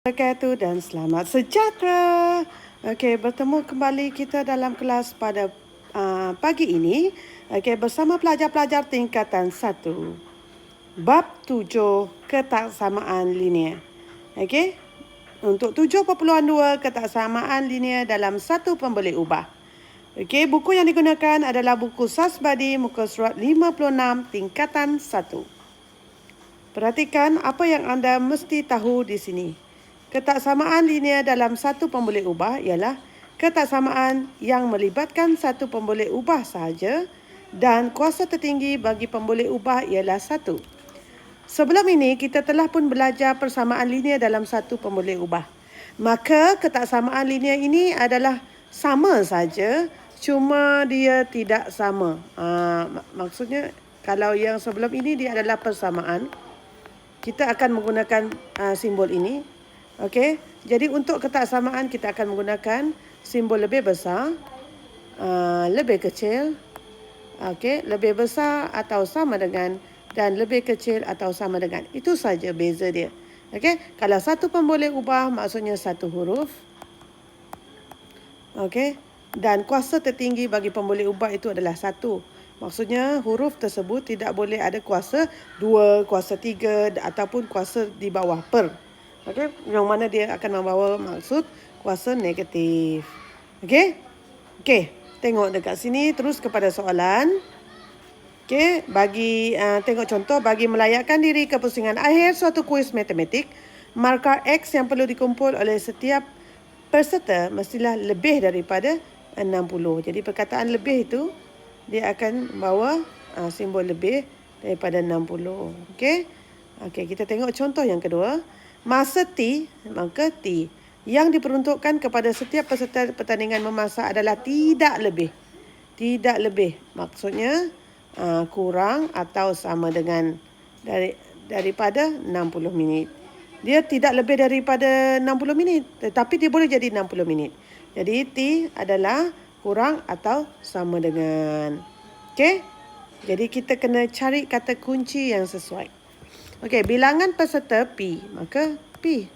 Wabarakatuh dan selamat sejahtera. Okey, bertemu kembali kita dalam kelas pada pagi ini. Okey, bersama pelajar-pelajar tingkatan 1. Bab 7 ketaksamaan linear. Okey, untuk 7.2 ketaksamaan linear dalam satu pemboleh ubah. Okey, buku yang digunakan adalah buku Sasbadi muka surat 56 tingkatan 1. Perhatikan apa yang anda mesti tahu di sini. Ketaksamaan linear dalam satu pemboleh ubah ialah ketaksamaan yang melibatkan satu pemboleh ubah sahaja dan kuasa tertinggi bagi pemboleh ubah ialah 1. Sebelum ini, kita telah pun belajar persamaan linear dalam satu pemboleh ubah. Maka ketaksamaan linear ini adalah sama saja, cuma dia tidak sama. Maksudnya, kalau yang sebelum ini dia adalah persamaan, kita akan menggunakan simbol ini. Okey, jadi untuk ketaksamaan kita akan menggunakan simbol lebih besar, lebih kecil, okey, lebih besar atau sama dengan, dan lebih kecil atau sama dengan. Itu saja beza dia. Okey, kalau satu pemboleh ubah maksudnya satu huruf. Okey, dan kuasa tertinggi bagi pemboleh ubah itu adalah 1. Maksudnya huruf tersebut tidak boleh ada kuasa 2, kuasa 3 ataupun kuasa di bawah per. Okey, yang mana dia akan membawa maksud kuasa negatif. Okey? Okey, tengok dekat sini terus kepada soalan. Okey, bagi tengok contoh, bagi melayakkan diri ke pusingan akhir suatu kuis matematik, markar X yang perlu dikumpul oleh setiap peserta mestilah lebih daripada 60. Jadi perkataan lebih itu dia akan membawa simbol lebih daripada 60. Okey? Okey, kita tengok contoh yang kedua. Masa T, maka T yang diperuntukkan kepada setiap peserta pertandingan memasak adalah tidak lebih. Tidak lebih. Maksudnya kurang atau sama dengan daripada 60 minit. Dia tidak lebih daripada 60 minit. Tetapi dia boleh jadi 60 minit. Jadi T adalah kurang atau sama dengan. Okey? Jadi kita kena cari kata kunci yang sesuai. Okey, bilangan peserta P, maka P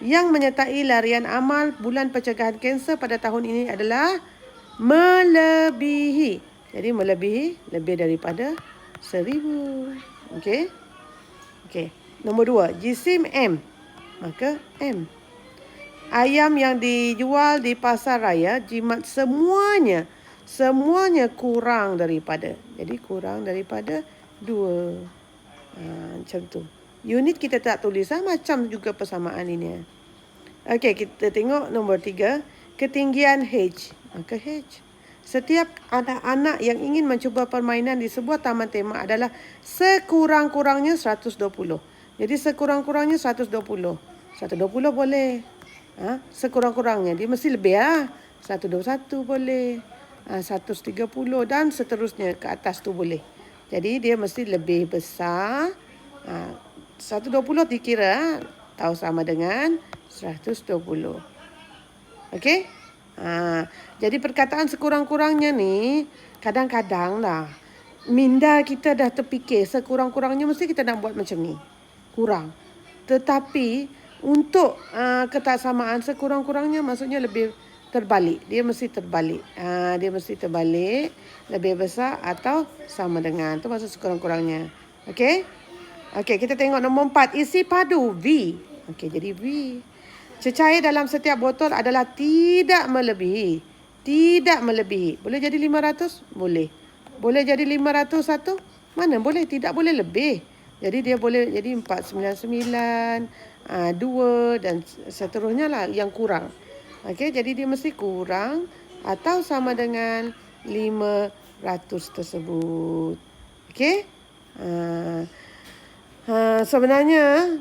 yang menyertai larian amal bulan pencegahan kanser pada tahun ini adalah melebihi. Jadi melebihi lebih daripada 1000. Okey. Okey. Nombor 2, jisim M, maka M. Ayam yang dijual di pasar raya jimat semuanya kurang daripada. Jadi kurang daripada 2. Macam tu. Unit kita tak tulis macam juga persamaan ini. Okey, kita tengok nombor 3. Ketinggian H. Maka H. Setiap anak-anak yang ingin mencuba permainan di sebuah taman tema adalah sekurang-kurangnya 120. Jadi sekurang-kurangnya 120. 120 boleh. Sekurang-kurangnya. Dia mesti lebih 121 boleh. 130 dan seterusnya ke atas tu boleh. Jadi dia mesti lebih besar. 120 dikira tahu sama dengan 120. Okey? Jadi perkataan sekurang-kurangnya ni kadang-kadang lah minda kita dah terfikir sekurang-kurangnya mesti kita nak buat macam ni. Kurang. Tetapi untuk ketaksamaan sekurang-kurangnya maksudnya lebih terbalik. Dia mesti terbalik. Dia mesti terbalik. Lebih besar atau sama dengan. Itu maksud sekurang-kurangnya. Okey? Okey, kita tengok nombor 4. Isi padu V. Okey, jadi V. Cecair dalam setiap botol adalah tidak melebihi. Tidak melebihi. Boleh jadi 500? Boleh. Boleh jadi 501? Mana boleh? Tidak boleh lebih. Jadi dia boleh jadi 499, 2 dan seterusnya lah yang kurang. Okey, jadi dia mesti kurang atau sama dengan 500 tersebut. Okey? Sebenarnya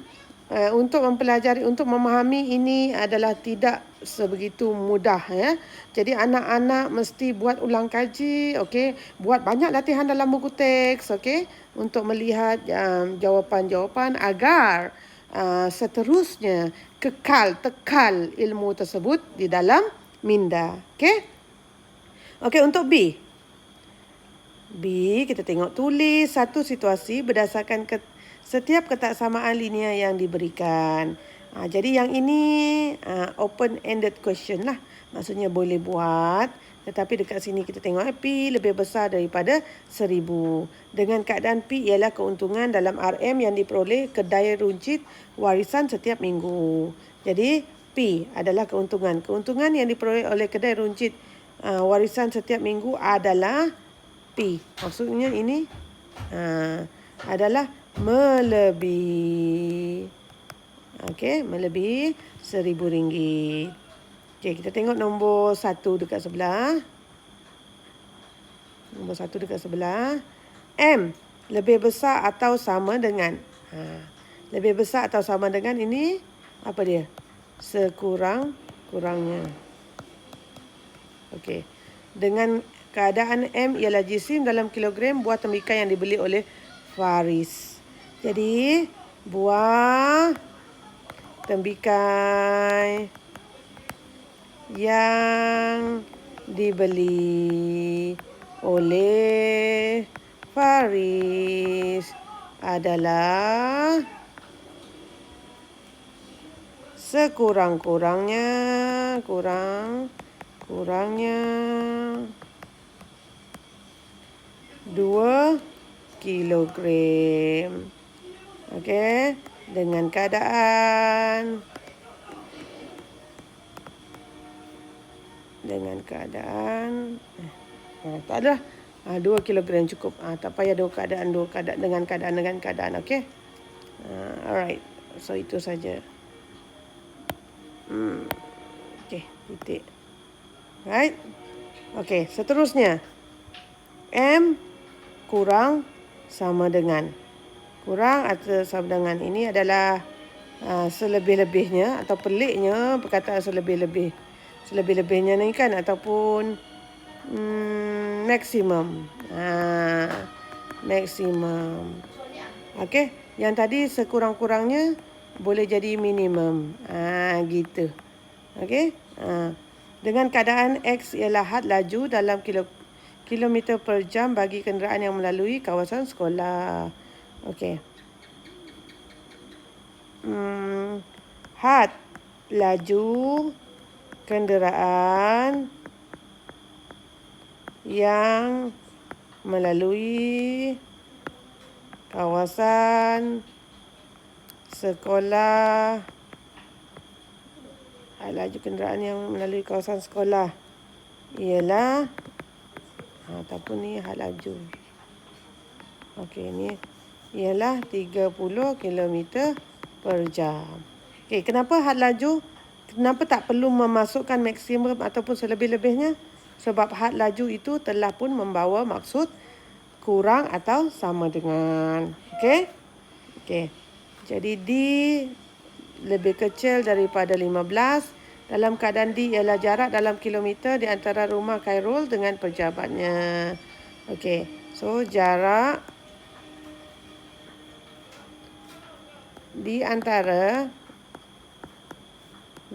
untuk mempelajari, untuk memahami ini adalah tidak sebegitu mudah ya. Jadi anak-anak mesti buat ulang kaji, okey, buat banyak latihan dalam buku teks, okey, untuk melihat jawapan-jawapan agar seterusnya kekal ilmu tersebut di dalam minda. Okey? Okey, untuk B. B, kita tengok tulis satu situasi berdasarkan setiap ketaksamaan linear yang diberikan. Jadi yang ini open-ended question lah. Maksudnya boleh buat. Tetapi dekat sini kita tengok P lebih besar daripada 1000. Dengan keadaan P ialah keuntungan dalam RM yang diperoleh kedai runcit warisan setiap minggu. Jadi P adalah keuntungan. Keuntungan yang diperoleh oleh kedai runcit warisan setiap minggu adalah P. Maksudnya ini adalah melebihi. Okey, melebihi RM1000. Okey, kita tengok nombor 1 dekat sebelah. Nombor 1 dekat sebelah. M lebih besar atau sama dengan. Lebih besar atau sama dengan ini apa dia? Sekurang-kurangnya. Okey. Dengan keadaan M ialah jisim dalam kilogram buah tembikar yang dibeli oleh Faris. Jadi, buah tembikar yang dibeli oleh Faris adalah sekurang-kurangnya 2 kilogram. Okey, dengan keadaan tak ada 2 kilogram cukup. Tak payah dua keadaan dengan keadaan. Okey. Alright. So itu saja. Okey, titik. Right? Okey, seterusnya. M kurang sama dengan. Kurang atau sama dengan ini adalah selebih-lebihnya atau peliknya perkataan selebih-lebih. Selebih-lebihnya ni kan ataupun maksimum. Maksimum. Okey, yang tadi sekurang-kurangnya boleh jadi minimum. Gitu. Okey. Dengan keadaan X ialah had laju dalam kilometer per jam bagi kenderaan yang melalui kawasan sekolah. Okey. Had laju kenderaan yang melalui kawasan sekolah. Laju kenderaan yang melalui kawasan sekolah ialah ataupun ni had laju. Okey, ni ialah 30 km per jam. Okey, kenapa had laju? Kenapa tak perlu memasukkan maksimum ataupun selebih-lebihnya? Sebab had laju itu telah pun membawa maksud kurang atau sama dengan. Okey? Okey. Jadi D lebih kecil daripada 15. Dalam keadaan D ialah jarak dalam kilometer di antara rumah Khairul dengan pejabatnya. Okey. So, jarak di antara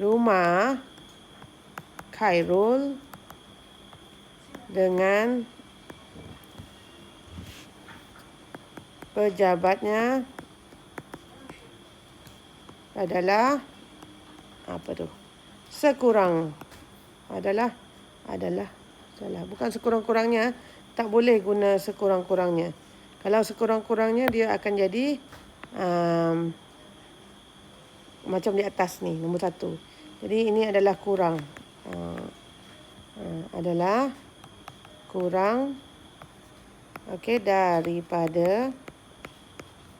rumah Khairul dengan pejabatnya adalah apa tu? Adalah salah. Bukan sekurang-kurangnya. Tak boleh guna sekurang-kurangnya. Kalau sekurang-kurangnya dia akan jadi macam di atas ni, nombor 1. Jadi ini adalah kurang. Adalah kurang okey daripada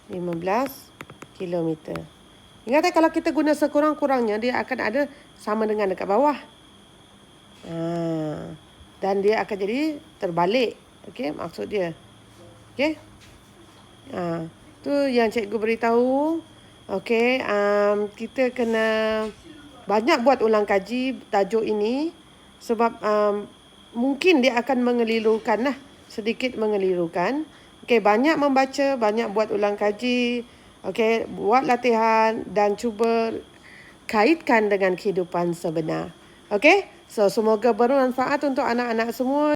15 kilometer. Ingat kalau kita guna sekurang-kurangnya dia akan ada sama dengan dekat bawah. Dan dia akan jadi terbalik. Okey, maksud dia. Okey. Tu yang cikgu beritahu. Okey, kita kena banyak buat ulang kaji tajuk ini sebab mungkin dia akan mengelirukan lah, sedikit mengelirukan. Okey, banyak membaca, banyak buat ulang kaji. Okey, buat latihan dan cuba kaitkan dengan kehidupan sebenar. Okey, so semoga bermanfaat untuk anak-anak semua.